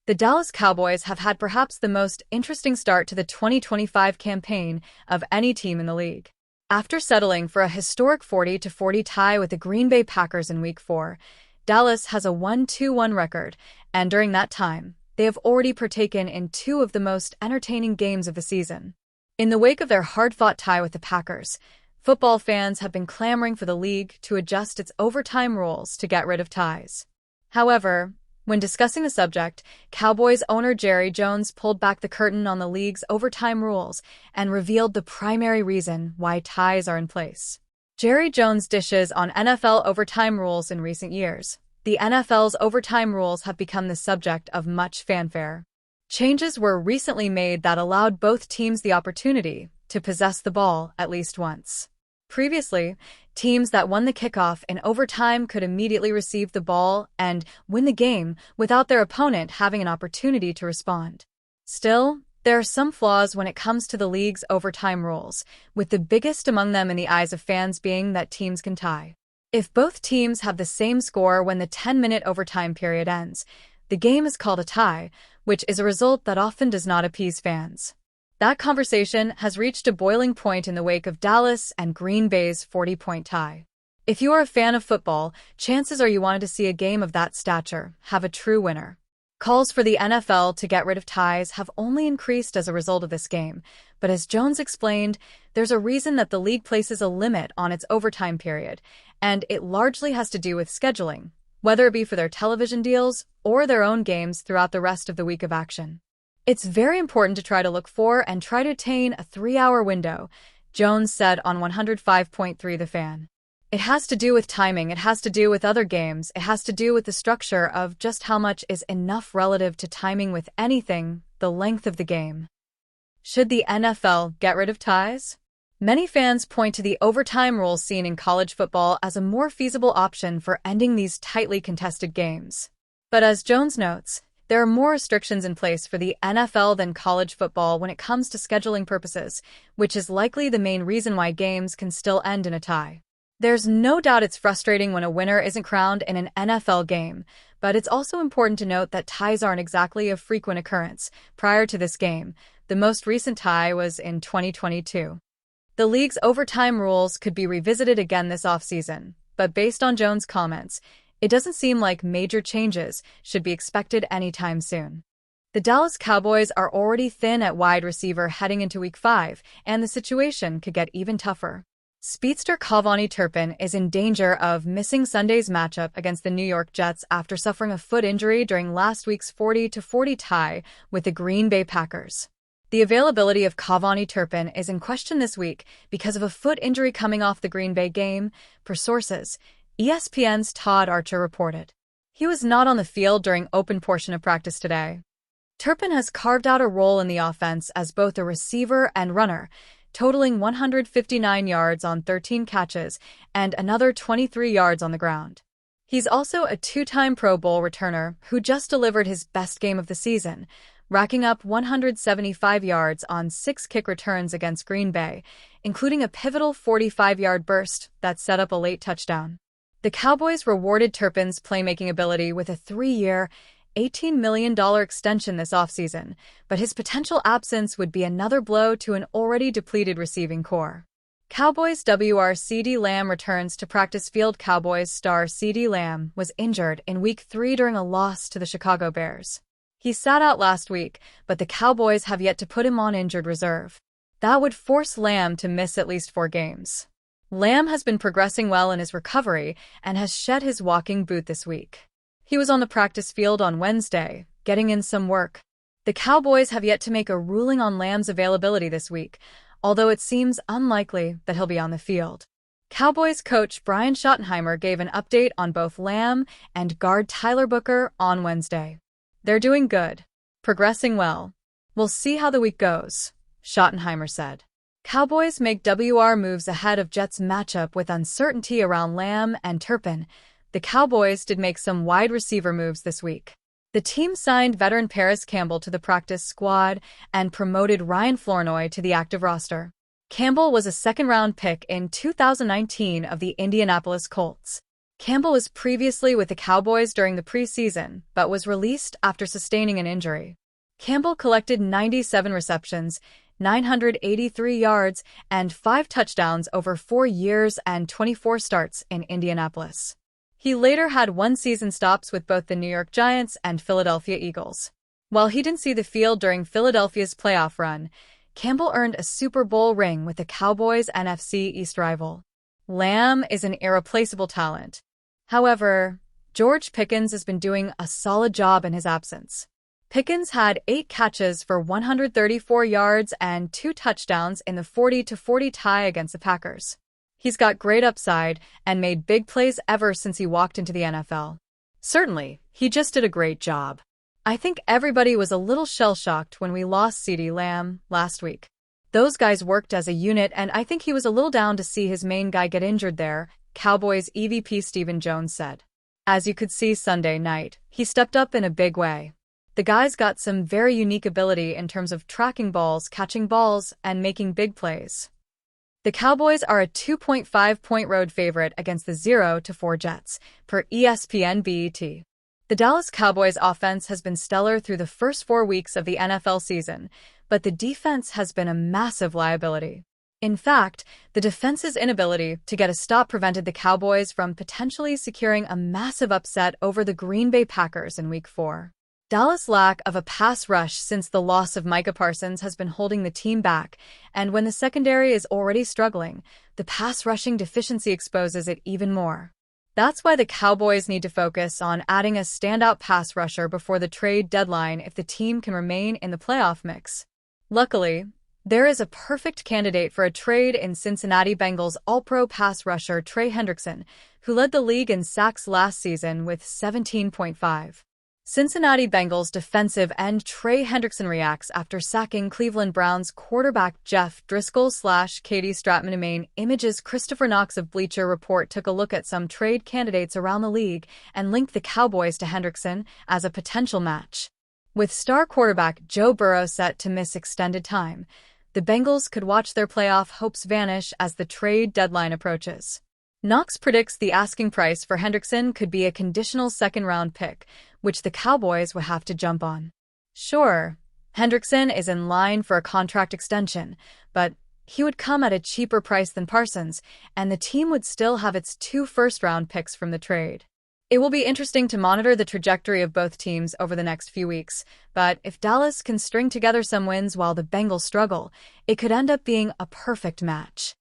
The Dallas Cowboys have had perhaps the most interesting start to the 2025 campaign of any team in the league. After settling for a historic 40-40 tie with the Green Bay Packers in Week 4, Dallas has a 1-2-1 record, and during that time, they have already partaken in two of the most entertaining games of the season. In the wake of their hard-fought tie with the Packers, football fans have been clamoring for the league to adjust its overtime rules to get rid of ties. However, when discussing the subject, Cowboys owner Jerry Jones pulled back the curtain on the league's overtime rules and revealed the primary reason why ties are in place. Jerry Jones dishes on NFL overtime rules in recent years. The NFL's overtime rules have become the subject of much fanfare. Changes were recently made that allowed both teams the opportunity to possess the ball at least once. Previously, teams that won the kickoff in overtime could immediately receive the ball and win the game without their opponent having an opportunity to respond. Still, there are some flaws when it comes to the league's overtime rules, with the biggest among them in the eyes of fans being that teams can tie. If both teams have the same score when the 10-minute overtime period ends, the game is called a tie, which is a result that often does not appease fans. That conversation has reached a boiling point in the wake of Dallas and Green Bay's 40-point tie. If you are a fan of football, chances are you wanted to see a game of that stature have a true winner. Calls for the NFL to get rid of ties have only increased as a result of this game, but as Jones explained, there's a reason that the league places a limit on its overtime period, and it largely has to do with scheduling, whether it be for their television deals or their own games throughout the rest of the week of action. It's very important to try to look for and try to attain a 3-hour window, Jones said on 105.3 The Fan. It has to do with timing, it has to do with other games, it has to do with the structure of just how much is enough relative to timing with anything, the length of the game. Should the NFL get rid of ties? Many fans point to the overtime rules seen in college football as a more feasible option for ending these tightly contested games. But as Jones notes, there are more restrictions in place for the NFL than college football when it comes to scheduling purposes, which is likely the main reason why games can still end in a tie. There's no doubt it's frustrating when a winner isn't crowned in an NFL game, but it's also important to note that ties aren't exactly a frequent occurrence. Prior to this game, the most recent tie was in 2022. The league's overtime rules could be revisited again this offseason, but based on Jones' comments, it doesn't seem like major changes should be expected anytime soon. The Dallas Cowboys are already thin at wide receiver heading into Week 5, and the situation could get even tougher. Speedster Cavani Turpin is in danger of missing Sunday's matchup against the New York Jets after suffering a foot injury during last week's 40-40 tie with the Green Bay Packers. The availability of Cavani Turpin is in question this week because of a foot injury coming off the Green Bay game, per sources, ESPN's Todd Archer reported. He was not on the field during open portion of practice today. Turpin has carved out a role in the offense as both a receiver and runner, totaling 159 yards on 13 catches and another 23 yards on the ground. He's also a two-time Pro Bowl returner who just delivered his best game of the season, racking up 175 yards on 6 kick returns against Green Bay, including a pivotal 45-yard burst that set up a late touchdown. The Cowboys rewarded Turpin's playmaking ability with a 3-year, $18 million extension this offseason, but his potential absence would be another blow to an already depleted receiving core. Cowboys WR CeeDee Lamb returns to practice field. Cowboys star CeeDee Lamb was injured in Week 3 during a loss to the Chicago Bears. He sat out last week, but the Cowboys have yet to put him on injured reserve. That would force Lamb to miss at least 4 games. Lamb has been progressing well in his recovery and has shed his walking boot this week. He was on the practice field on Wednesday, getting in some work. The Cowboys have yet to make a ruling on Lamb's availability this week, although it seems unlikely that he'll be on the field. Cowboys coach Brian Schottenheimer gave an update on both Lamb and guard Tyler Booker on Wednesday. They're doing good, progressing well. We'll see how the week goes, Schottenheimer said. Cowboys make WR moves ahead of Jets matchup with uncertainty around Lamb and Turpin. The Cowboys did make some wide receiver moves this week. The team signed veteran Paris Campbell to the practice squad and promoted Ryan Flournoy to the active roster. Campbell was a second-round pick in 2019 of the Indianapolis Colts. Campbell was previously with the Cowboys during the preseason, but was released after sustaining an injury. Campbell collected 97 receptions, 983 yards, and 5 touchdowns over 4 years and 24 starts in Indianapolis. He later had 1 season stops with both the New York Giants and Philadelphia Eagles. While he didn't see the field during Philadelphia's playoff run, Campbell earned a Super Bowl ring with the Cowboys' NFC East rival. Lamb is an irreplaceable talent. However, George Pickens has been doing a solid job in his absence. Pickens had 8 catches for 134 yards and 2 touchdowns in the 40-40 tie against the Packers. He's got great upside and made big plays ever since he walked into the NFL. Certainly, he just did a great job. I think everybody was a little shell-shocked when we lost CeeDee Lamb last week. Those guys worked as a unit, and I think he was a little down to see his main guy get injured there, Cowboys EVP Stephen Jones said. As you could see Sunday night, he stepped up in a big way. The guy's got some very unique ability in terms of tracking balls, catching balls, and making big plays. The Cowboys are a 2.5-point road favorite against the 0-4 Jets, per ESPN BET. The Dallas Cowboys offense has been stellar through the first 4 weeks of the NFL season, but the defense has been a massive liability. In fact, the defense's inability to get a stop prevented the Cowboys from potentially securing a massive upset over the Green Bay Packers in Week 4. Dallas' lack of a pass rush since the loss of Micah Parsons has been holding the team back, and when the secondary is already struggling, the pass rushing deficiency exposes it even more. That's why the Cowboys need to focus on adding a standout pass rusher before the trade deadline if the team can remain in the playoff mix. Luckily, there is a perfect candidate for a trade in Cincinnati Bengals All-Pro pass rusher Trey Hendrickson, who led the league in sacks last season with 17.5. Cincinnati Bengals defensive end Trey Hendrickson reacts after sacking Cleveland Browns quarterback Jeff Driscoll/Katie Stratman. Main images. Christopher Knox of Bleacher Report took a look at some trade candidates around the league and linked the Cowboys to Hendrickson as a potential match. With star quarterback Joe Burrow set to miss extended time, the Bengals could watch their playoff hopes vanish as the trade deadline approaches. Knox predicts the asking price for Hendrickson could be a conditional second-round pick, which the Cowboys would have to jump on. Sure, Hendrickson is in line for a contract extension, but he would come at a cheaper price than Parsons, and the team would still have its 2 first-round picks from the trade. It will be interesting to monitor the trajectory of both teams over the next few weeks, but if Dallas can string together some wins while the Bengals struggle, it could end up being a perfect match.